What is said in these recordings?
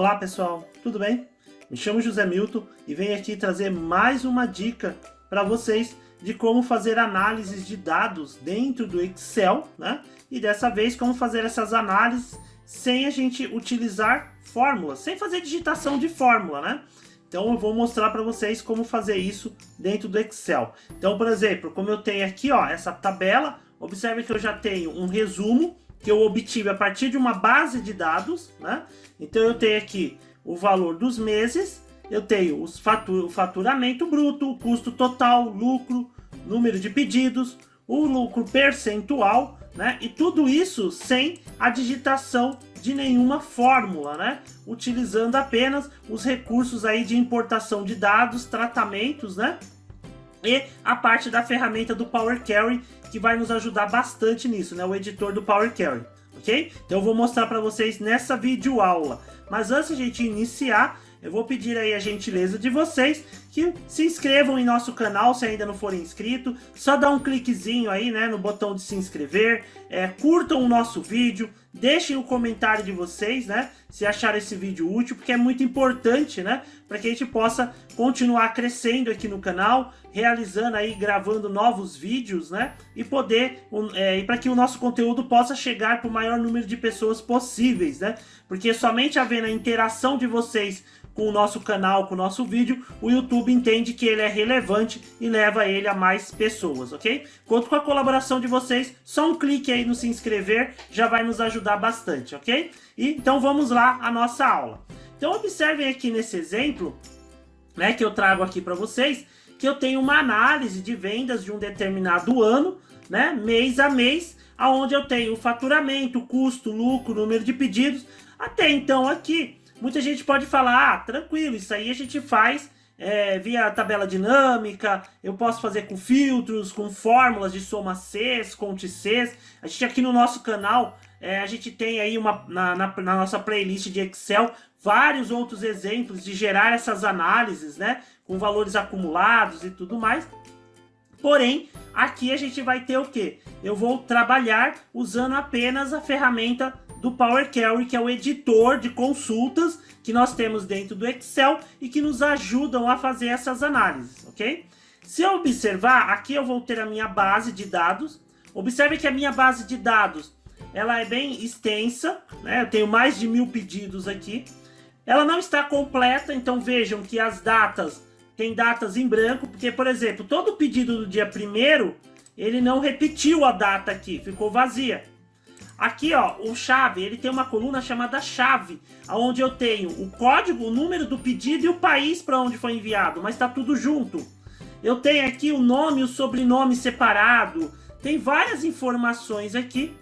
Olá pessoal, tudo bem? Me chamo José Milton e venho aqui trazer mais uma dica para vocês de como fazer análises de dados dentro do Excel, né? E dessa vez como fazer essas análises sem a gente utilizar fórmulas, sem fazer digitação de fórmula, né? Então eu vou mostrar para vocês como fazer isso dentro do Excel. Então, por exemplo, como eu tenho aqui, ó, essa tabela, observe que eu já tenho um resumo que eu obtive a partir de uma base de dados, né? Então eu tenho aqui o valor dos meses, eu tenho o faturamento bruto, o custo total, lucro, número de pedidos, o lucro percentual, né? E tudo isso sem a digitação de nenhuma fórmula, né? Utilizando apenas os recursos aí de importação de dados, tratamentos, né? E a parte da ferramenta do Power Query, que vai nos ajudar bastante nisso, né? O editor do Power Query, ok? Então eu vou mostrar para vocês nessa videoaula. Mas antes de a gente iniciar, eu vou pedir aí a gentileza de vocês que se inscrevam em nosso canal se ainda não forem inscritos. Só dá um cliquezinho aí, né, no botão de se inscrever. Curtam o nosso vídeo, deixem o comentário de vocês, né, se acharam esse vídeo útil, porque é muito importante, né, para que a gente possa continuar crescendo aqui no canal, realizando aí, gravando novos vídeos, né, e poder, e para que o nosso conteúdo possa chegar para o maior número de pessoas possíveis, né, porque somente havendo a interação de vocês com o nosso canal, com o nosso vídeo, o YouTube entende que ele é relevante e leva ele a mais pessoas, ok? Conto com a colaboração de vocês, só um clique aí no se inscrever já vai nos ajudar bastante, ok? Então vamos lá à nossa aula. Então observem aqui nesse exemplo, né, que eu trago aqui para vocês, que eu tenho uma análise de vendas de um determinado ano, né, mês a mês, aonde eu tenho o faturamento, custo, lucro, número de pedidos. Até então aqui muita gente pode falar, tranquilo, isso aí a gente faz via tabela dinâmica, eu posso fazer com filtros, com fórmulas de soma Cs, conte Cs. A gente aqui no nosso canal, a gente tem aí na nossa playlist de Excel, vários outros exemplos de gerar essas análises, né, com valores acumulados e tudo mais. Porém, aqui a gente vai ter o quê? Eu vou trabalhar usando apenas a ferramenta do Power Query, que é o editor de consultas que nós temos dentro do Excel e que nos ajudam a fazer essas análises, ok? Se eu observar, aqui eu vou ter a minha base de dados. Observe que a minha base de dados, ela é bem extensa, né? Eu tenho mais de 1000 pedidos aqui. Ela não está completa, então vejam que as datas, tem datas em branco, porque, por exemplo, todo pedido do dia 1º, ele não repetiu a data aqui, ficou vazia. Aqui, ó, o chave, ele tem uma coluna chamada chave, onde eu tenho o código, o número do pedido e o país para onde foi enviado, mas está tudo junto. Eu tenho aqui o nome e o sobrenome separado, tem várias informações aqui,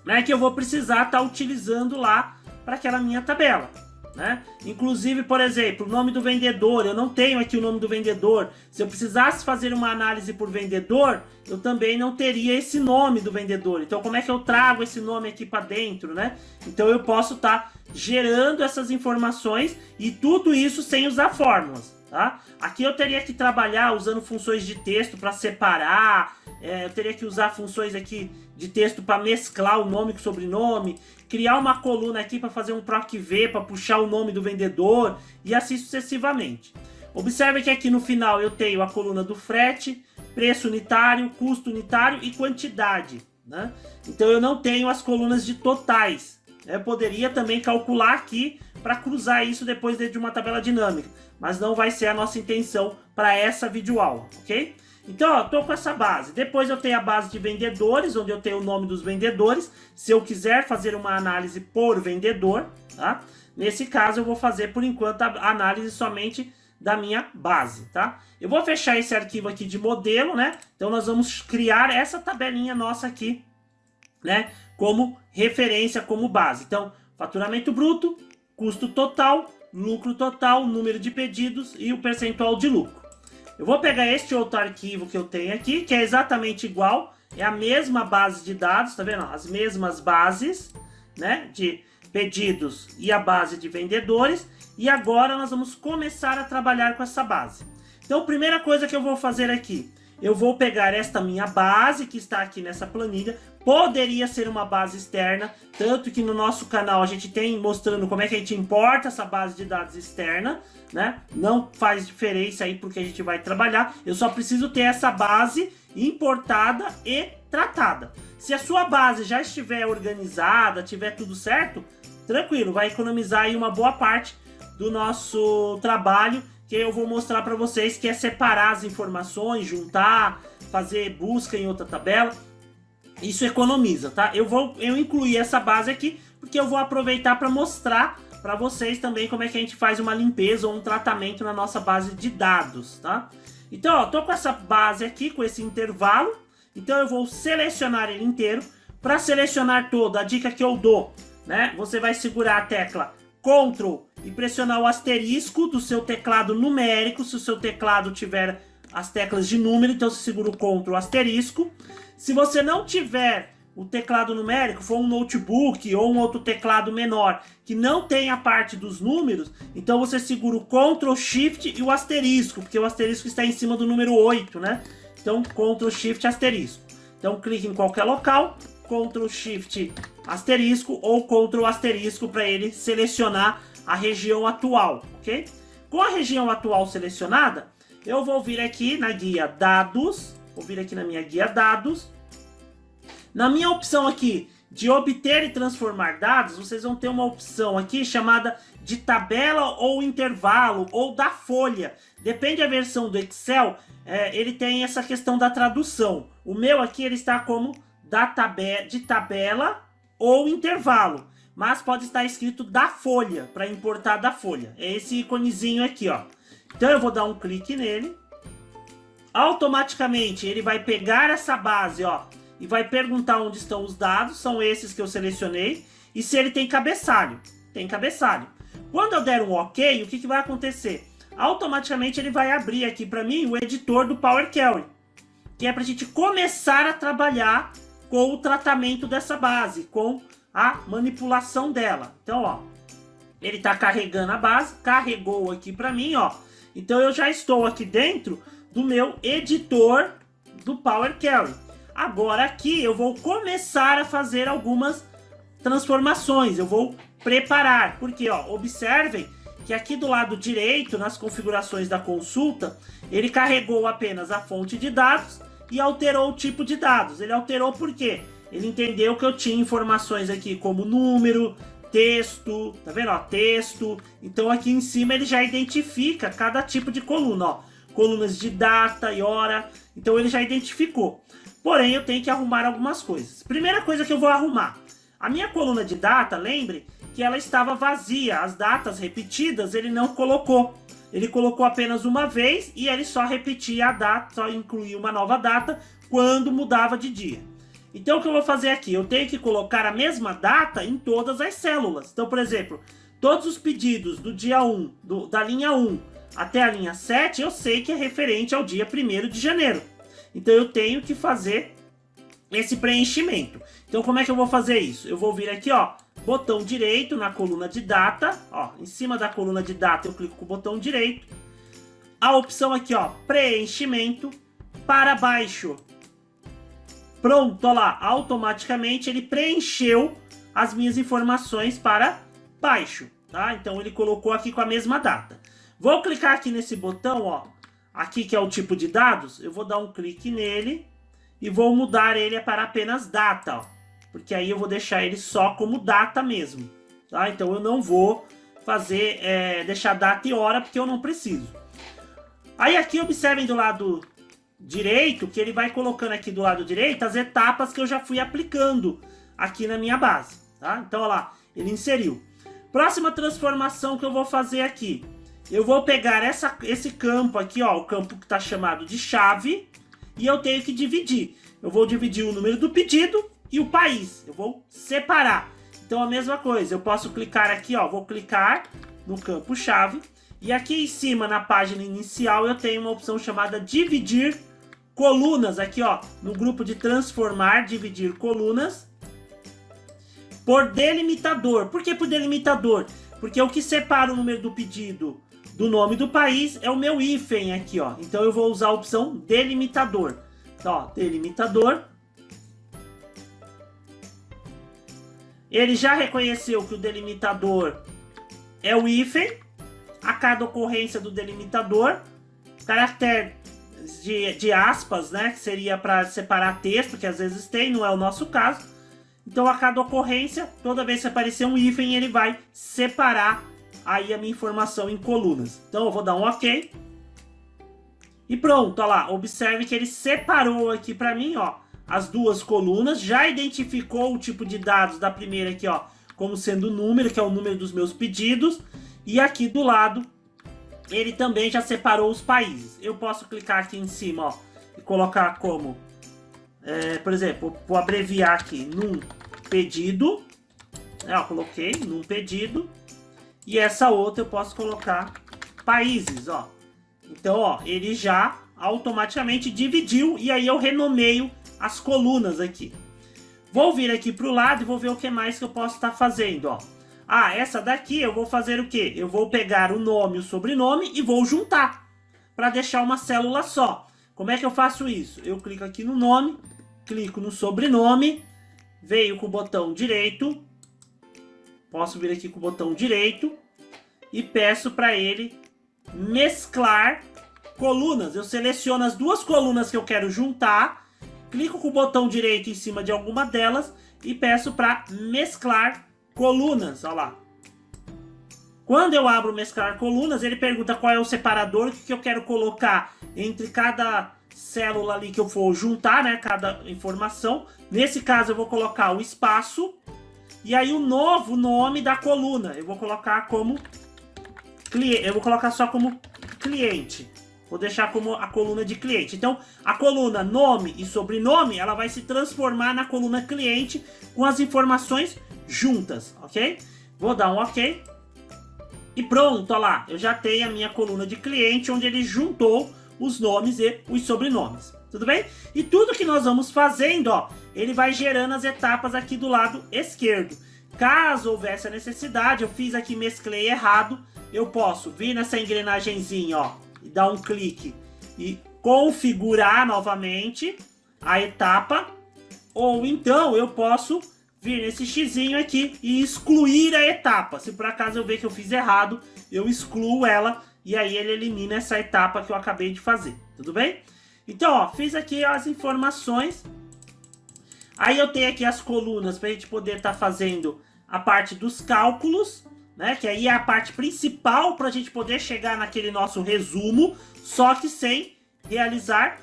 né, que eu vou precisar estar utilizando lá para aquela minha tabela. Né? Inclusive, por exemplo, o nome do vendedor, eu não tenho aqui o nome do vendedor. Se eu precisasse fazer uma análise por vendedor, eu também não teria esse nome do vendedor. Então como é que eu trago esse nome aqui para dentro, né? Então eu posso estar gerando essas informações e tudo isso sem usar fórmulas, tá? Aqui eu teria que trabalhar usando funções de texto para separar, eu teria que usar funções aqui de texto para mesclar o nome com o sobrenome, criar uma coluna aqui para fazer um PROC-V, para puxar o nome do vendedor e assim sucessivamente. Observe que aqui no final eu tenho a coluna do frete, preço unitário, custo unitário e quantidade, né? Então eu não tenho as colunas de totais. Eu poderia também calcular aqui para cruzar isso depois dentro de uma tabela dinâmica, mas não vai ser a nossa intenção para essa videoaula, ok? Então, ó, tô com essa base. Depois eu tenho a base de vendedores, onde eu tenho o nome dos vendedores. Se eu quiser fazer uma análise por vendedor, tá? Nesse caso eu vou fazer por enquanto a análise somente da minha base, tá? Eu vou fechar esse arquivo aqui de modelo, né? Então nós vamos criar essa tabelinha nossa aqui, né? Como referência, como base. Então, faturamento bruto, custo total, lucro total, número de pedidos e o percentual de lucro. Eu vou pegar este outro arquivo que eu tenho aqui, que é exatamente igual, é a mesma base de dados, tá vendo? As mesmas bases, né, de pedidos e a base de vendedores. E agora nós vamos começar a trabalhar com essa base. Então, a primeira coisa que eu vou fazer aqui, eu vou pegar esta minha base que está aqui nessa planilha. Poderia ser uma base externa, tanto que no nosso canal a gente tem mostrando como é que a gente importa essa base de dados externa, né? Não faz diferença aí porque a gente vai trabalhar. Eu só preciso ter essa base importada e tratada. Se a sua base já estiver organizada, tiver tudo certo, tranquilo, vai economizar aí uma boa parte do nosso trabalho, que eu vou mostrar para vocês, que é separar as informações, juntar, fazer busca em outra tabela. Isso economiza, tá? Eu incluí essa base aqui porque eu vou aproveitar para mostrar para vocês também como é que a gente faz uma limpeza ou um tratamento na nossa base de dados, tá? Então, ó, tô com essa base aqui, com esse intervalo. Então eu vou selecionar ele inteiro. Para selecionar todo, a dica que eu dou, né? Você vai segurar a tecla Ctrl e pressionar o asterisco do seu teclado numérico. Se o seu teclado tiver as teclas de número, então você segura o Ctrl asterisco. Se você não tiver o teclado numérico, for um notebook ou um outro teclado menor que não tem a parte dos números, então você segura o Ctrl Shift e o asterisco, porque o asterisco está em cima do número 8, né? Então Ctrl Shift asterisco. Então clique em qualquer local, Ctrl Shift asterisco ou Ctrl asterisco para ele selecionar a região atual, ok? Com a região atual selecionada, eu vou vir aqui na guia dados, vou vir aqui na minha guia dados. Na minha opção aqui de obter e transformar dados, vocês vão ter uma opção aqui chamada de tabela ou intervalo ou da folha. Depende da versão do Excel, ele tem essa questão da tradução. O meu aqui ele está como de tabela ou intervalo, mas pode estar escrito da folha, para importar da folha. É esse iconezinho aqui, ó. Então eu vou dar um clique nele. Automaticamente ele vai pegar essa base, ó, e vai perguntar onde estão os dados. São esses que eu selecionei. E se ele tem cabeçalho. Tem cabeçalho. Quando eu der um OK, o que vai acontecer? Automaticamente ele vai abrir aqui para mim o editor do Power Query, que é para a gente começar a trabalhar com o tratamento dessa base, com a manipulação dela. Então, ó, ele está carregando a base, carregou aqui para mim, ó. Então eu já estou aqui dentro do meu editor do Power Query. Agora aqui eu vou começar a fazer algumas transformações, eu vou preparar, porque ó, observem que aqui do lado direito, nas configurações da consulta, ele carregou apenas a fonte de dados e alterou o tipo de dados. Ele alterou por quê? Ele entendeu que eu tinha informações aqui como número, texto, tá vendo, ó, texto. Então aqui em cima ele já identifica cada tipo de coluna, ó, colunas de data e hora, então ele já identificou. Porém, eu tenho que arrumar algumas coisas. Primeira coisa que eu vou arrumar. A minha coluna de data, lembre que ela estava vazia. As datas repetidas ele não colocou. Ele colocou apenas uma vez e ele só repetia a data, só incluía uma nova data quando mudava de dia. Então o que eu vou fazer aqui? Eu tenho que colocar a mesma data em todas as células. Então, por exemplo, todos os pedidos do dia 1, da linha 1 até a linha 7, eu sei que é referente ao dia 1º de janeiro. Então eu tenho que fazer esse preenchimento. Então como é que eu vou fazer isso? Eu vou vir aqui, ó, botão direito na coluna de data, ó, em cima da coluna de data eu clico com o botão direito. A opção aqui, ó, preenchimento, para baixo. Pronto, ó lá, automaticamente ele preencheu as minhas informações para baixo, tá? Então ele colocou aqui com a mesma data. Vou clicar aqui nesse botão, ó, aqui que é o tipo de dados, eu vou dar um clique nele e vou mudar ele para apenas data, ó, porque aí eu vou deixar ele só como data mesmo, tá? Então eu não vou fazer, deixar data e hora, porque eu não preciso. Aí aqui observem do lado direito, que ele vai colocando aqui do lado direito as etapas que eu já fui aplicando aqui na minha base, tá? Então, ó lá, ele inseriu. Próxima transformação que eu vou fazer aqui, eu vou pegar esse campo aqui, ó, o campo que está chamado de chave, e eu tenho que dividir. Eu vou dividir o número do pedido e o país. Eu vou separar. Então a mesma coisa, eu posso clicar aqui, ó, vou clicar no campo chave, e aqui em cima na página inicial eu tenho uma opção chamada dividir colunas, aqui ó, no grupo de transformar, dividir colunas, por delimitador. Por que por delimitador? Porque o que separa o número do pedido do nome do país é o meu hífen aqui, ó. Então eu vou usar a opção delimitador. Então, ó, delimitador. Ele já reconheceu que o delimitador é o hífen. A cada ocorrência do delimitador, caractere de aspas, né? Que seria para separar texto, que às vezes tem, não é o nosso caso. Então, a cada ocorrência, toda vez que aparecer um hífen, ele vai separar aí a minha informação em colunas. Então, eu vou dar um OK. E pronto, olha lá. Observe que ele separou aqui para mim, ó, as duas colunas. Já identificou o tipo de dados da primeira aqui, ó, como sendo número, que é o número dos meus pedidos. E aqui do lado, ele também já separou os países. Eu posso clicar aqui em cima, ó, e colocar como, por exemplo, vou abreviar aqui, num pedido. Ó, coloquei num pedido. E essa outra eu posso colocar países, ó. Então, ó, ele já automaticamente dividiu e aí eu renomeio as colunas aqui. Vou vir aqui para o lado e vou ver o que mais que eu posso estar fazendo, ó. Ah, essa daqui eu vou fazer o quê? Eu vou pegar o nome e o sobrenome e vou juntar para deixar uma célula só. Como é que eu faço isso? Eu clico aqui no nome, clico no sobrenome, venho com o botão direito, posso vir aqui com o botão direito e peço para ele mesclar colunas. Eu seleciono as duas colunas que eu quero juntar, clico com o botão direito em cima de alguma delas e peço para mesclar colunas, olha lá. Quando eu abro mesclar colunas, ele pergunta qual é o separador que eu quero colocar entre cada célula ali que eu for juntar, né, cada informação. Nesse caso eu vou colocar o espaço e aí o novo nome da coluna. Eu vou colocar como cliente, eu vou colocar só como cliente. Vou deixar como a coluna de cliente. Então, a coluna nome e sobrenome, ela vai se transformar na coluna cliente com as informações juntas, ok? Vou dar um OK. E pronto, olha lá. Eu já tenho a minha coluna de cliente, onde ele juntou os nomes e os sobrenomes. Tudo bem? E tudo que nós vamos fazendo, ó, ele vai gerando as etapas aqui do lado esquerdo. Caso houvesse a necessidade, eu fiz aqui, mesclei errado, eu posso vir nessa engrenagemzinha, ó, e dar um clique e configurar novamente a etapa, ou então eu posso vir nesse xizinho aqui e excluir a etapa. Se por acaso eu ver que eu fiz errado, eu excluo ela e aí ele elimina essa etapa que eu acabei de fazer, tudo bem? Então, ó, fiz aqui as informações. Aí eu tenho aqui as colunas para a gente poder estar fazendo a parte dos cálculos, né? Que aí é a parte principal para a gente poder chegar naquele nosso resumo, só que sem realizar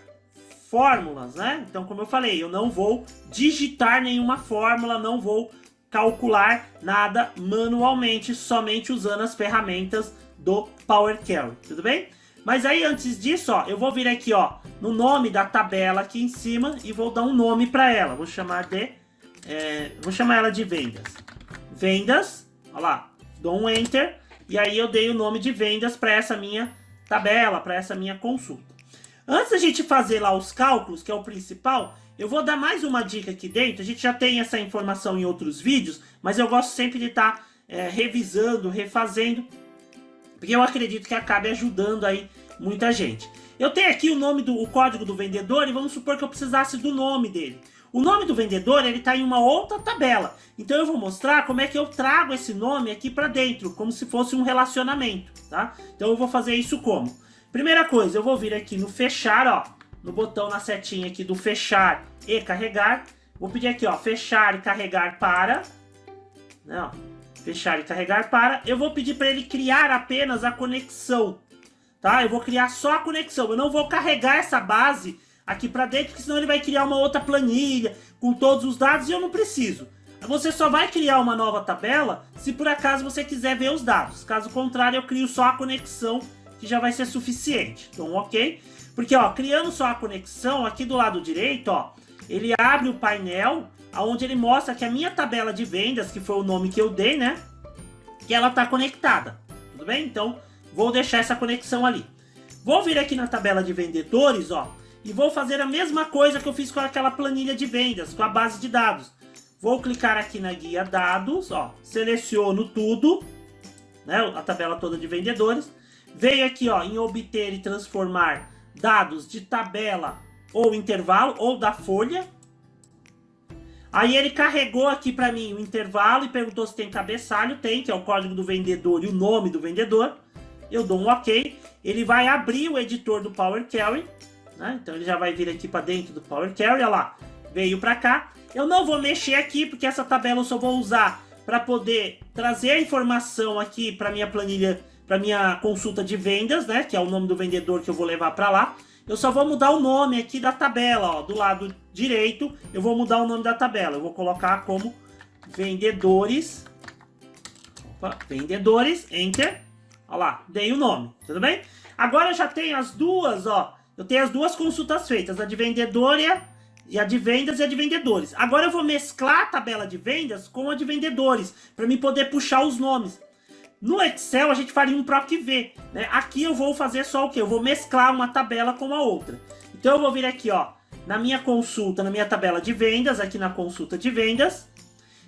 fórmulas, né? Então, como eu falei, eu não vou digitar nenhuma fórmula, não vou calcular nada manualmente, somente usando as ferramentas do Power Query, tudo bem? Mas aí, antes disso, ó, eu vou vir aqui, ó, no nome da tabela aqui em cima e vou dar um nome para ela. Vou chamar ela de vendas. Vendas, ó lá, dou um Enter e aí eu dei o nome de vendas para essa minha tabela, para essa minha consulta. Antes da gente fazer lá os cálculos, que é o principal, eu vou dar mais uma dica aqui dentro. A gente já tem essa informação em outros vídeos, mas eu gosto sempre de estar revisando, refazendo, porque eu acredito que acabe ajudando aí muita gente. Eu tenho aqui o código do vendedor e vamos supor que eu precisasse do nome dele. O nome do vendedor, ele está em uma outra tabela. Então eu vou mostrar como é que eu trago esse nome aqui para dentro, como se fosse um relacionamento, tá? Então eu vou fazer isso como? Primeira coisa, eu vou vir aqui no fechar, ó, no botão na setinha aqui do fechar e carregar. Vou pedir aqui, ó, fechar e carregar para, né, ó, fechar e carregar para. Eu vou pedir para ele criar apenas a conexão, tá? Eu vou criar só a conexão, eu não vou carregar essa base aqui para dentro, porque senão ele vai criar uma outra planilha com todos os dados e eu não preciso. Você só vai criar uma nova tabela se por acaso você quiser ver os dados. Caso contrário, eu crio só a conexão, que já vai ser suficiente. Então, ok? Porque, ó, criando só a conexão, aqui do lado direito, ó, ele abre o painel, onde ele mostra que a minha tabela de vendas, que foi o nome que eu dei, né? Que ela tá conectada. Tudo bem? Então, vou deixar essa conexão ali. Vou vir aqui na tabela de vendedores, ó, e vou fazer a mesma coisa que eu fiz com aquela planilha de vendas, com a base de dados. Vou clicar aqui na guia dados, ó, seleciono tudo, né? A tabela toda de vendedores. veio aqui, ó, em obter e transformar dados de tabela ou intervalo ou da folha. Aí ele carregou aqui para mim o intervalo e perguntou se tem cabeçalho. Tem, que é o código do vendedor e o nome do vendedor. Eu dou um OK. Ele vai abrir o editor do Power Query, né? Então ele já vai vir aqui para dentro do Power Query, olha lá, veio para cá. Eu não vou mexer aqui porque essa tabela eu só vou usar para poder trazer a informação aqui para minha planilha, para minha consulta de vendas, né? Que é o nome do vendedor que eu vou levar para lá. Eu só vou mudar o nome aqui da tabela, ó, do lado direito, eu vou mudar o nome da tabela. Eu vou colocar como vendedores. Opa, vendedores, Enter. Olha lá, dei o nome, tudo bem? Agora eu já tenho as duas, ó. Eu tenho as duas consultas feitas, a de vendedor e a de vendas e a de vendedores. Agora eu vou mesclar a tabela de vendas com a de vendedores, para mim poder puxar os nomes. No Excel a gente faria um PROC-V, né? Aqui eu vou fazer só o quê? Eu vou mesclar uma tabela com a outra. Então eu vou vir aqui, ó, na minha consulta, na minha tabela de vendas, aqui na consulta de vendas.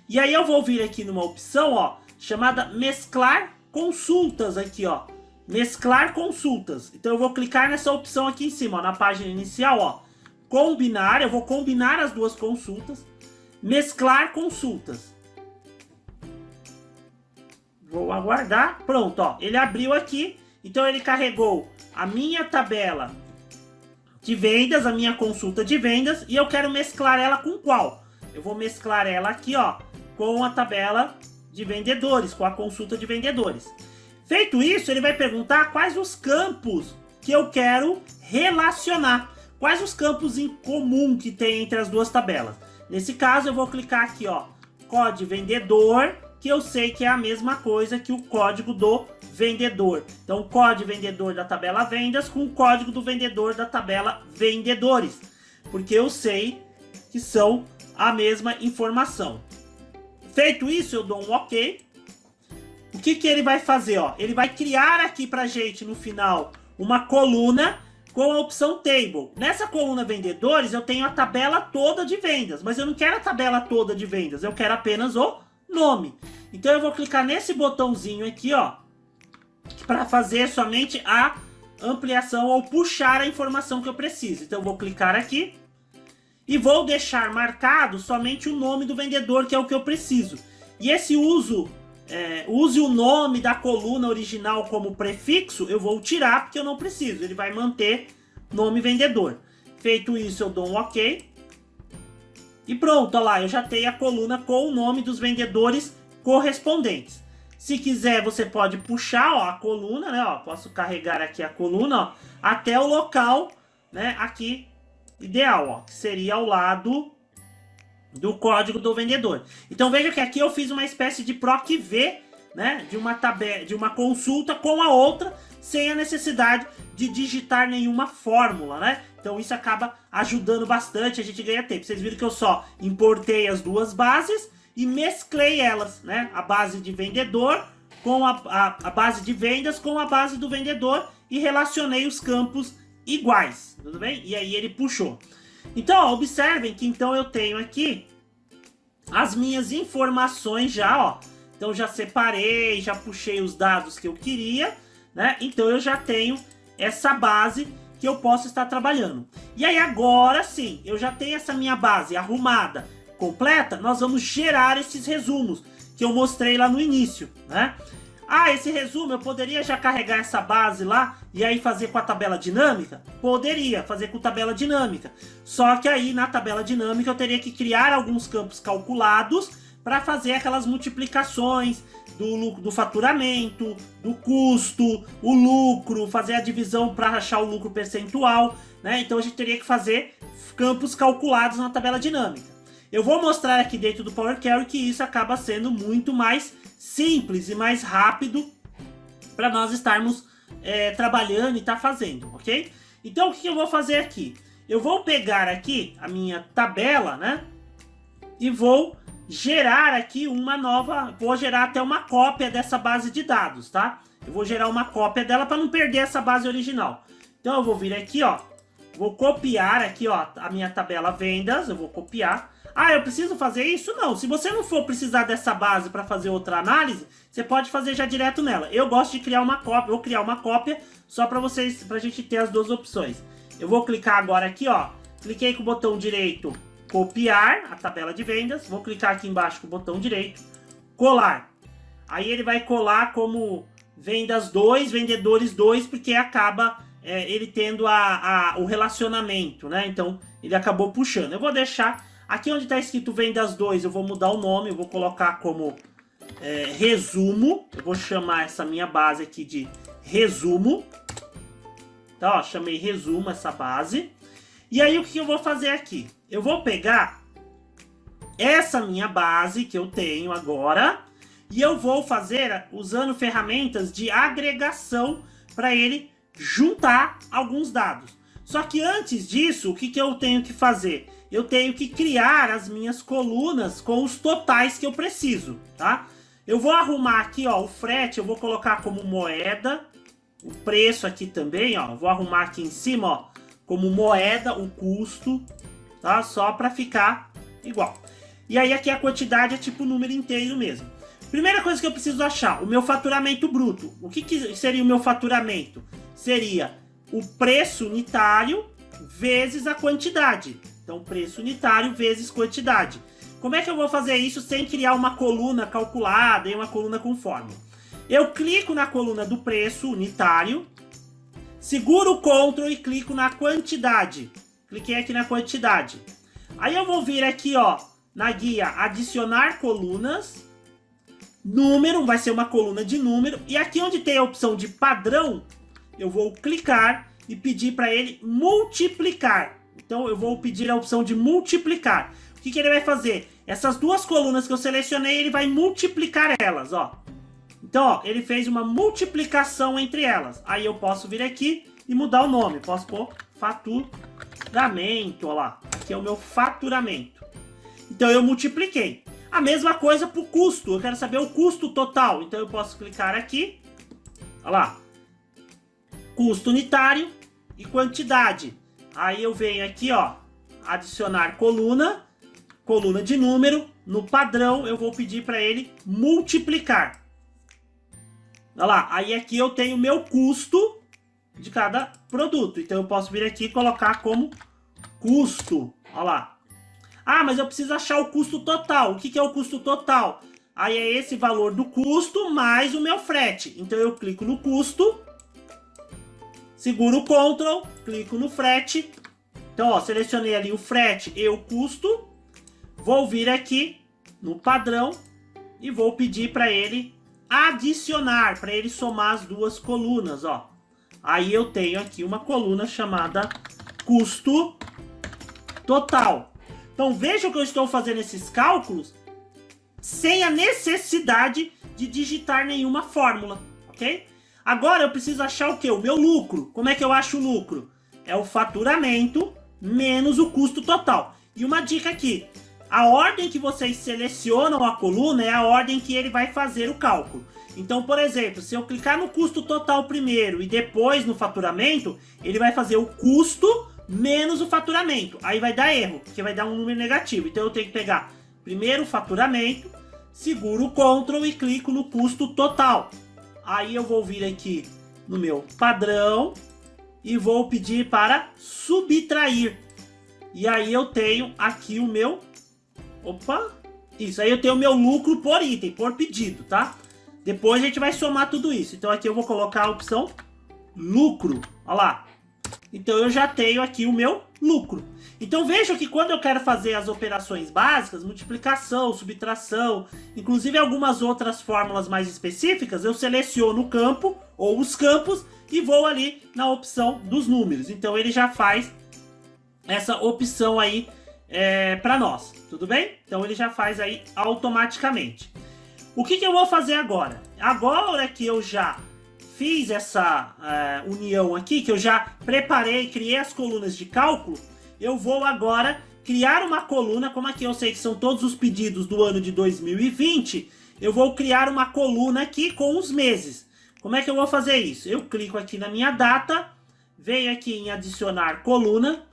E aí eu vou vir aqui numa opção, ó, chamada mesclar consultas aqui, ó. Mesclar consultas. Então eu vou clicar nessa opção aqui em cima, ó, na página inicial, ó. Combinar, eu vou combinar as duas consultas. Mesclar consultas. Vou aguardar. Pronto, ó. Ele abriu aqui. Então ele carregou a minha tabela de vendas, a minha consulta de vendas. E eu quero mesclar ela com qual? Eu vou mesclar ela aqui, ó, com a tabela de vendedores, com a consulta de vendedores. Feito isso, ele vai perguntar quais os campos que eu quero relacionar. Quais os campos em comum que tem entre as duas tabelas. Nesse caso, eu vou clicar aqui, ó, código vendedor, que eu sei que é a mesma coisa que o código do vendedor. Então, código vendedor da tabela vendas com o código do vendedor da tabela vendedores. Porque eu sei que são a mesma informação. Feito isso, eu dou um OK. O que ele vai fazer? Ó? Ele vai criar aqui pra gente, no final, uma coluna com a opção Table. Nessa coluna vendedores, eu tenho a tabela toda de vendas. Mas eu não quero a tabela toda de vendas. Eu quero apenas o nome. Então eu vou clicar nesse botãozinho aqui, ó, para fazer somente a ampliação ou puxar a informação que eu preciso. Então eu vou clicar aqui e vou deixar marcado somente o nome do vendedor, que é o que eu preciso. E esse use o nome da coluna original como prefixo, eu vou tirar porque eu não preciso. Ele vai manter nome vendedor. Feito isso, eu dou um OK. E pronto, olha lá, eu já tenho a coluna com o nome dos vendedores correspondentes. Se quiser, você pode puxar, ó, a coluna, né? Ó, posso carregar aqui a coluna, ó, até o local, né? Aqui ideal, ó, que seria ao lado do código do vendedor. Então veja que aqui eu fiz uma espécie de PROC-V, né? De uma tabela, de uma consulta com a outra, sem a necessidade de digitar nenhuma fórmula, né? Então isso acaba ajudando bastante, a gente ganha tempo. Vocês viram que eu só importei as duas bases e mesclei elas, né? A base de vendedor com a base de vendas com a base do vendedor e relacionei os campos iguais, tudo bem? E aí ele puxou. Então, ó, observem que então eu tenho aqui as minhas informações já, ó. Então já separei, já puxei os dados que eu queria, né? Então eu já tenho essa base que eu posso estar trabalhando. E aí agora sim, eu já tenho essa minha base arrumada, completa, nós vamos gerar esses resumos que eu mostrei lá no início, né? Ah, esse resumo eu poderia já carregar essa base lá e aí fazer com a tabela dinâmica? Poderia fazer com tabela dinâmica. Só que aí na tabela dinâmica eu teria que criar alguns campos calculados para fazer aquelas multiplicações do faturamento, do custo, o lucro, fazer a divisão para achar o lucro percentual, né? Então a gente teria que fazer campos calculados na tabela dinâmica. Eu vou mostrar aqui dentro do Power Query que isso acaba sendo muito mais simples e mais rápido para nós estarmos trabalhando e fazendo, ok? Então o que eu vou fazer aqui? Eu vou pegar aqui a minha tabela, né? E vou gerar aqui uma nova, vou gerar até uma cópia dessa base de dados, tá? Eu vou gerar uma cópia dela para não perder essa base original. Então eu vou vir aqui, ó, vou copiar aqui, ó, a minha tabela vendas, eu vou copiar. Ah, eu preciso fazer isso? Não. Se você não for precisar dessa base para fazer outra análise, você pode fazer já direto nela. Eu gosto de criar uma cópia, vou criar uma cópia só para vocês, pra gente ter as duas opções. Eu vou clicar agora aqui, ó. Cliquei com o botão direito, copiar a tabela de vendas. Vou clicar aqui embaixo com o botão direito, colar. Aí ele vai colar como vendas 2, vendedores 2, porque acaba ele tendo o relacionamento, né? Então ele acabou puxando. Eu vou deixar aqui onde está escrito vendas 2, eu vou mudar o nome, eu vou colocar como resumo. Eu vou chamar essa minha base aqui de resumo. Então, ó, chamei resumo essa base. E aí o que eu vou fazer aqui? Eu vou pegar essa minha base que eu tenho agora e eu vou fazer usando ferramentas de agregação para ele juntar alguns dados. Só que antes disso, o que eu tenho que fazer? Eu tenho que criar as minhas colunas com os totais que eu preciso, tá? Eu vou arrumar aqui, ó, o frete, eu vou colocar como moeda, o preço aqui também, ó, vou arrumar aqui em cima, ó, como moeda, o custo, tá? Só para ficar igual. E aí aqui a quantidade é tipo número inteiro mesmo. Primeira coisa que eu preciso achar, o meu faturamento bruto. O que seria o meu faturamento? Seria o preço unitário vezes a quantidade. Então, preço unitário vezes quantidade. Como é que eu vou fazer isso sem criar uma coluna calculada e uma coluna com fórmula? Eu clico na coluna do preço unitário, seguro o Ctrl e clico na quantidade. Cliquei aqui na quantidade. Aí eu vou vir aqui, ó, na guia adicionar colunas. Número, vai ser uma coluna de número. E aqui onde tem a opção de padrão, eu vou clicar e pedir para ele multiplicar. Então eu vou pedir a opção de multiplicar. O que ele vai fazer? Essas duas colunas que eu selecionei, ele vai multiplicar elas, ó. Então, ó, ele fez uma multiplicação entre elas. Aí eu posso vir aqui e mudar o nome. Posso pôr faturamento, ó lá. Aqui é o meu faturamento. Então eu multipliquei. A mesma coisa para o custo. Eu quero saber o custo total. Então eu posso clicar aqui. Olha lá. Custo unitário e quantidade. Aí eu venho aqui, ó, adicionar coluna, coluna de número. No padrão eu vou pedir para ele multiplicar. Olha lá. Aí aqui eu tenho o meu custo de cada produto. Então eu posso vir aqui e colocar como custo. Olha lá. Ah, mas eu preciso achar o custo total. O que é o custo total? Aí é esse valor do custo mais o meu frete. Então eu clico no custo, seguro o Ctrl, clico no frete. Então, ó, selecionei ali o frete e o custo. Vou vir aqui no padrão e vou pedir para ele adicionar, para ele somar as duas colunas, ó. Aí eu tenho aqui uma coluna chamada custo total. Então vejam que eu estou fazendo esses cálculos sem a necessidade de digitar nenhuma fórmula, ok? Agora eu preciso achar o quê? O meu lucro. Como é que eu acho o lucro? É o faturamento menos o custo total. E uma dica aqui, a ordem que vocês selecionam a coluna é a ordem que ele vai fazer o cálculo. Então, por exemplo, se eu clicar no custo total primeiro e depois no faturamento, ele vai fazer o custo menos o faturamento. Aí vai dar erro, porque vai dar um número negativo. Então eu tenho que pegar primeiro o faturamento, seguro o Ctrl e clico no custo total. Aí eu vou vir aqui no meu padrão e vou pedir para subtrair. E aí eu tenho aqui o meu... Opa! Isso, aí eu tenho o meu lucro por item, por pedido, tá? Depois a gente vai somar tudo isso. Então aqui eu vou colocar a opção lucro. Olha lá. Então eu já tenho aqui o meu lucro. Então vejam que quando eu quero fazer as operações básicas, multiplicação, subtração, inclusive algumas outras fórmulas mais específicas, eu seleciono o campo ou os campos e vou ali na opção dos números. Então ele já faz essa opção aí para nós, tudo bem? Então ele já faz aí automaticamente. O que eu vou fazer agora? Agora que eu já fiz essa união aqui, que eu já preparei, criei as colunas de cálculo, eu vou agora criar uma coluna, como aqui eu sei que são todos os pedidos do ano de 2020, eu vou criar uma coluna aqui com os meses. Como é que eu vou fazer isso? Eu clico aqui na minha data, venho aqui em adicionar coluna,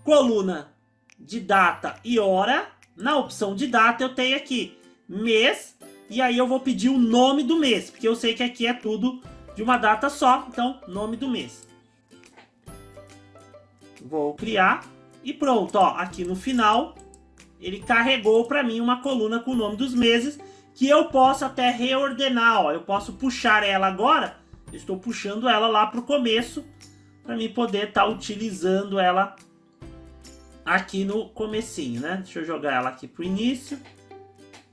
coluna de data e hora, na opção de data eu tenho aqui mês, e aí eu vou pedir o nome do mês, porque eu sei que aqui é tudo de uma data só, então nome do mês. Vou criar e pronto, ó, aqui no final ele carregou para mim uma coluna com o nome dos meses, que eu posso até reordenar, ó, eu posso puxar ela agora, eu estou puxando ela lá para o começo, para mim poder estar utilizando ela aqui no comecinho, né? Deixa eu jogar ela aqui pro início.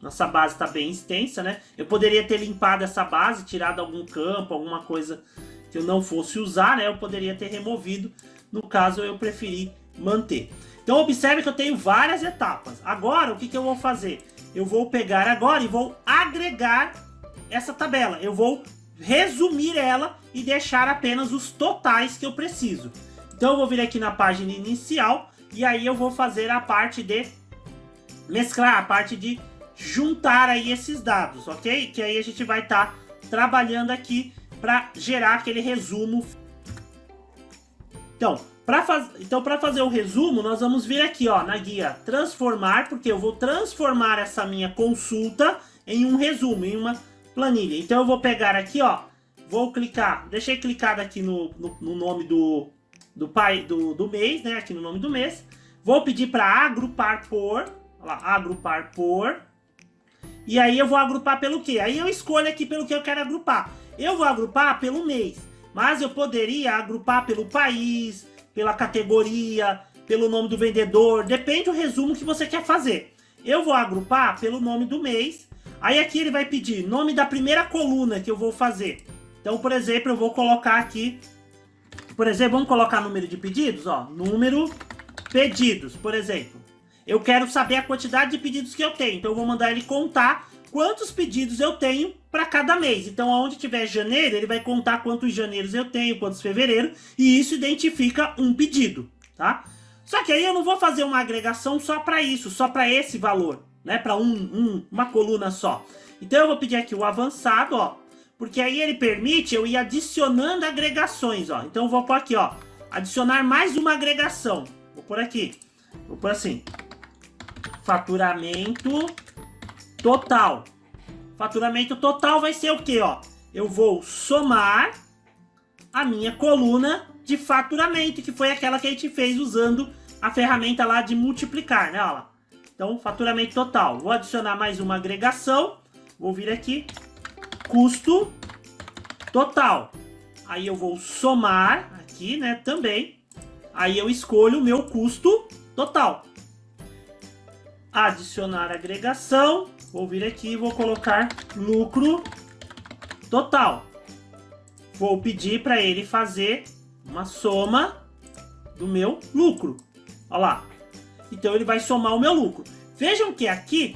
Nossa base está bem extensa, né? Eu poderia ter limpado essa base, tirado algum campo, alguma coisa que eu não fosse usar, né? Eu poderia ter removido. No caso, eu preferi manter. Então, observe que eu tenho várias etapas. Agora, o que eu vou fazer? Eu vou pegar agora e vou agregar essa tabela. Eu vou resumir ela e deixar apenas os totais que eu preciso. Então, eu vou vir aqui na página inicial e aí eu vou fazer a parte de mesclar, a parte de juntar aí esses dados, ok? Que aí a gente vai estar trabalhando aqui para gerar aquele resumo. Então, para fazer o resumo, nós vamos vir aqui, ó, na guia transformar, porque eu vou transformar essa minha consulta em um resumo, em uma planilha. Então eu vou pegar aqui, ó, vou clicar, deixei clicado aqui no nome do mês, né, aqui no nome do mês. Vou pedir para agrupar por, ó lá, agrupar por. E aí eu vou agrupar pelo quê? Aí eu escolho aqui pelo que eu quero agrupar. Eu vou agrupar pelo mês, mas eu poderia agrupar pelo país, pela categoria, pelo nome do vendedor, depende do resumo que você quer fazer. Eu vou agrupar pelo nome do mês, aí aqui ele vai pedir nome da primeira coluna que eu vou fazer. Então, por exemplo, eu vou colocar aqui, por exemplo, vamos colocar número de pedidos, ó, número pedidos, por exemplo. Eu quero saber a quantidade de pedidos que eu tenho, então eu vou mandar ele contar quantos pedidos eu tenho para cada mês. Então, onde tiver janeiro, ele vai contar quantos janeiros eu tenho, quantos fevereiro, e isso identifica um pedido, tá? Só que aí eu não vou fazer uma agregação só para isso, só para esse valor, né? Para uma coluna só. Então, eu vou pedir aqui o avançado, ó, porque aí ele permite eu ir adicionando agregações, ó. Então, eu vou pôr aqui, ó, adicionar mais uma agregação. Vou pôr aqui, vou pôr assim, faturamento total. Faturamento total vai ser o que, ó? Eu vou somar a minha coluna de faturamento, que foi aquela que a gente fez usando a ferramenta lá de multiplicar, né? Olha lá. Então, faturamento total. Vou adicionar mais uma agregação. Vou vir aqui, custo total. Aí eu vou somar aqui, né, também. Aí eu escolho o meu custo total. Adicionar agregação. Vou vir aqui e vou colocar lucro total. Vou pedir para ele fazer uma soma do meu lucro. Olha lá. Então ele vai somar o meu lucro. Vejam que aqui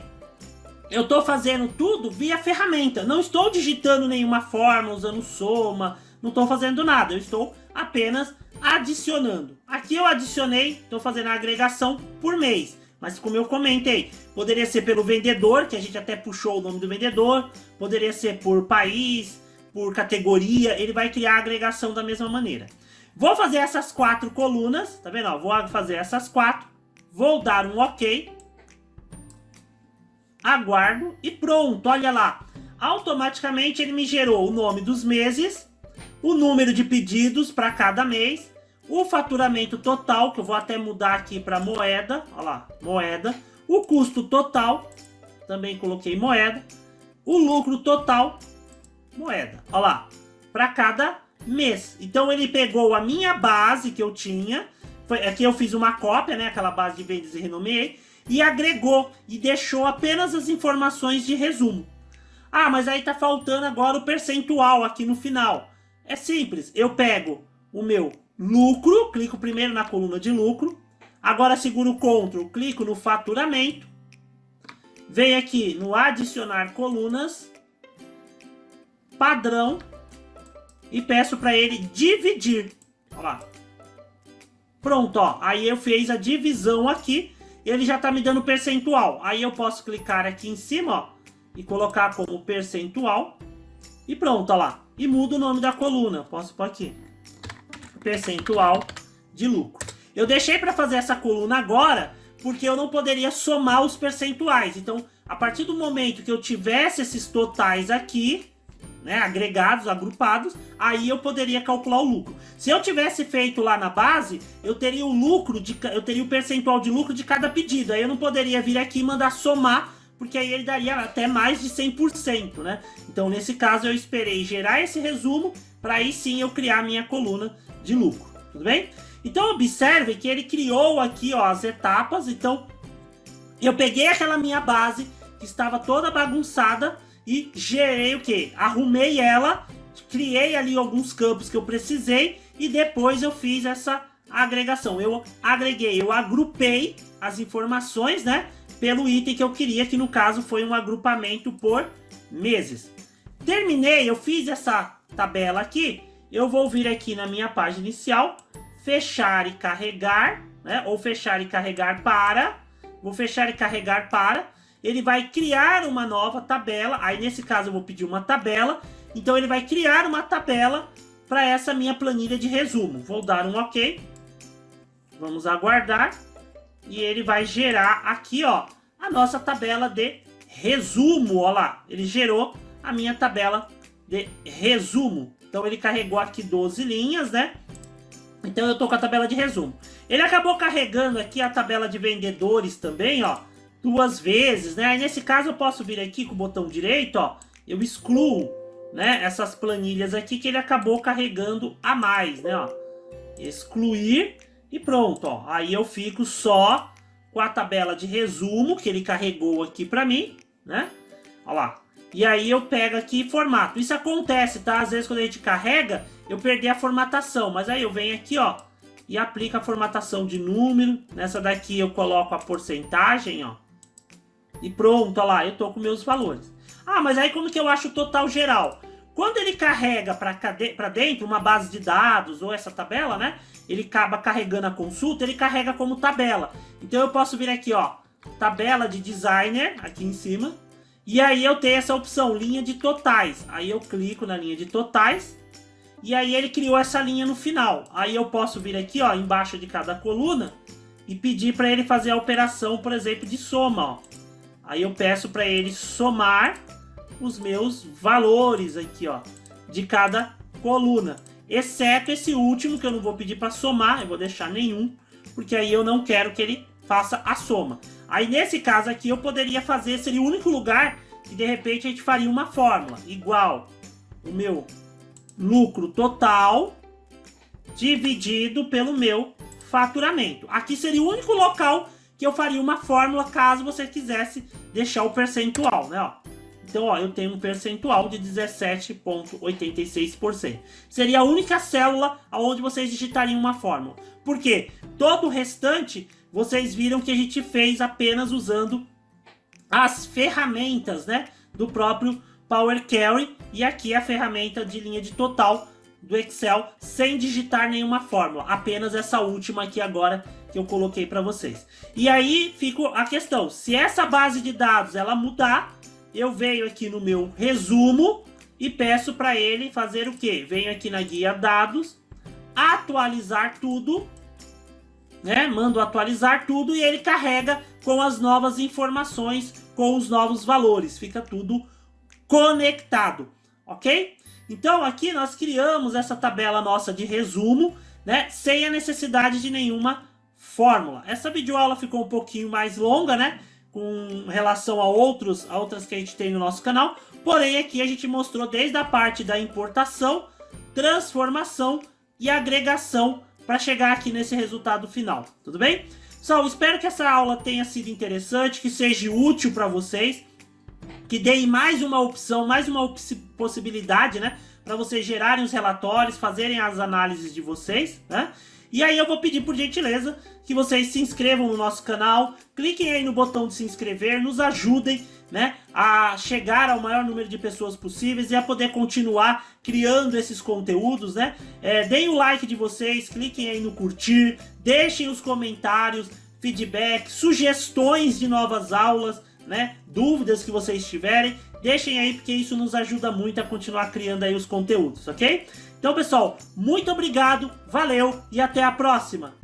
eu estou fazendo tudo via ferramenta. Não estou digitando nenhuma forma, usando soma. Não estou fazendo nada. Eu estou apenas adicionando. Aqui eu adicionei, estou fazendo a agregação por mês. Mas como eu comentei, poderia ser pelo vendedor, que a gente até puxou o nome do vendedor. Poderia ser por país, por categoria. Ele vai criar a agregação da mesma maneira. Vou fazer essas 4 colunas, tá vendo? Ó, vou fazer essas 4. Vou dar um OK. Aguardo e pronto, olha lá. Automaticamente ele me gerou o nome dos meses, o número de pedidos para cada mês, o faturamento total, que eu vou até mudar aqui para moeda, olha lá, moeda, o custo total, também coloquei moeda, o lucro total, moeda, olha lá, para cada mês. Então ele pegou a minha base que eu tinha, aqui eu fiz uma cópia, né, aquela base de vendas e renomeei, e agregou e deixou apenas as informações de resumo. Ah, mas aí tá faltando agora o percentual aqui no final. É simples, eu pego o meu lucro, clico primeiro na coluna de lucro, agora seguro o Ctrl, clico no faturamento, venho aqui no adicionar colunas, padrão, e peço para ele dividir. Olha lá. Pronto, ó, aí eu fiz a divisão aqui, ele já está me dando percentual. Aí eu posso clicar aqui em cima, ó, e colocar como percentual. E pronto, ó lá. E muda o nome da coluna. Posso pôr aqui. Percentual de lucro. Eu deixei para fazer essa coluna agora, porque eu não poderia somar os percentuais. Então, a partir do momento que eu tivesse esses totais aqui, né, agregados, agrupados, aí eu poderia calcular o lucro. Se eu tivesse feito lá na base, eu teria o percentual de lucro de cada pedido. Aí eu não poderia vir aqui e mandar somar, porque aí ele daria até mais de 100%, né? Então, nesse caso, eu esperei gerar esse resumo para aí sim eu criar a minha coluna de lucro, tudo bem? Então, observe que ele criou aqui, ó, as etapas. Então, eu peguei aquela minha base que estava toda bagunçada e gerei o quê? Arrumei ela, criei ali alguns campos que eu precisei e depois eu fiz essa agregação. Eu agrupei as informações, né, pelo item que eu queria, que no caso foi um agrupamento por meses. Terminei, eu fiz essa tabela aqui, eu vou vir aqui na minha página inicial, fechar e carregar, né, ou fechar e carregar para, vou fechar e carregar para, ele vai criar uma nova tabela. Aí nesse caso eu vou pedir uma tabela. Então ele vai criar uma tabela para essa minha planilha de resumo. Vou dar um OK. Vamos aguardar. E ele vai gerar aqui, ó, a nossa tabela de resumo. Ó lá, ele gerou a minha tabela de resumo. Então ele carregou aqui 12 linhas, né? Então eu tô com a tabela de resumo. Ele acabou carregando aqui a tabela de vendedores também, ó, 2 vezes, né? Aí nesse caso eu posso vir aqui com o botão direito, ó, eu excluo, né, essas planilhas aqui que ele acabou carregando a mais, né, ó. Excluir e pronto, ó. Aí eu fico só com a tabela de resumo que ele carregou aqui pra mim, né? Ó lá. E aí eu pego aqui e formato. Isso acontece, tá? Às vezes quando a gente carrega, eu perdi a formatação, mas aí eu venho aqui, ó, e aplico a formatação de número. Nessa daqui eu coloco a porcentagem, ó. E pronto, ó lá, eu tô com meus valores. Ah, mas aí como que eu acho o total geral? Quando ele carrega para dentro uma base de dados ou essa tabela, né? Ele acaba carregando a consulta, ele carrega como tabela. Então eu posso vir aqui, ó, tabela de designer, aqui em cima. E aí eu tenho essa opção, linha de totais. Aí eu clico na linha de totais. E aí ele criou essa linha no final. Aí eu posso vir aqui, ó, embaixo de cada coluna e pedir para ele fazer a operação, por exemplo, de soma, ó. Aí eu peço para ele somar os meus valores aqui, ó, de cada coluna. Exceto esse último que eu não vou pedir para somar, eu vou deixar nenhum, porque aí eu não quero que ele faça a soma. Aí nesse caso aqui eu poderia fazer, seria o único lugar que de repente a gente faria uma fórmula igual o meu lucro total dividido pelo meu faturamento. Aqui seria o único local que eu faria uma fórmula caso você quisesse deixar o percentual, né, ó. Então, ó, eu tenho um percentual de 17,86%. Seria a única célula onde vocês digitariam uma fórmula. Por quê? Todo o restante, vocês viram que a gente fez apenas usando as ferramentas, né, do próprio Power Query. E aqui a ferramenta de linha de total do Excel, sem digitar nenhuma fórmula. Apenas essa última aqui agora que eu coloquei para vocês. E aí fica a questão, se essa base de dados ela mudar, eu venho aqui no meu resumo e peço para ele fazer o quê? Venho aqui na guia dados, atualizar tudo, né? Mando atualizar tudo e ele carrega com as novas informações, com os novos valores. Fica tudo conectado, ok? Então aqui nós criamos essa tabela nossa de resumo, né? Sem a necessidade de nenhuma fórmula. Essa videoaula ficou um pouquinho mais longa, né? Com relação a outras que a gente tem no nosso canal. Porém aqui a gente mostrou desde a parte da importação, transformação e agregação para chegar aqui nesse resultado final. Tudo bem? Pessoal, espero que essa aula tenha sido interessante, que seja útil para vocês, que deem mais uma opção, mais uma possibilidade, né? Para vocês gerarem os relatórios, fazerem as análises de vocês, né? E aí eu vou pedir por gentileza que vocês se inscrevam no nosso canal, cliquem aí no botão de se inscrever, nos ajudem, né, a chegar ao maior número de pessoas possíveis e a poder continuar criando esses conteúdos, né? Deem o like de vocês, cliquem aí no curtir, deixem os comentários, feedback, sugestões de novas aulas, né? Dúvidas que vocês tiverem, deixem aí porque isso nos ajuda muito a continuar criando aí os conteúdos, ok? Então, pessoal, muito obrigado, valeu e até a próxima!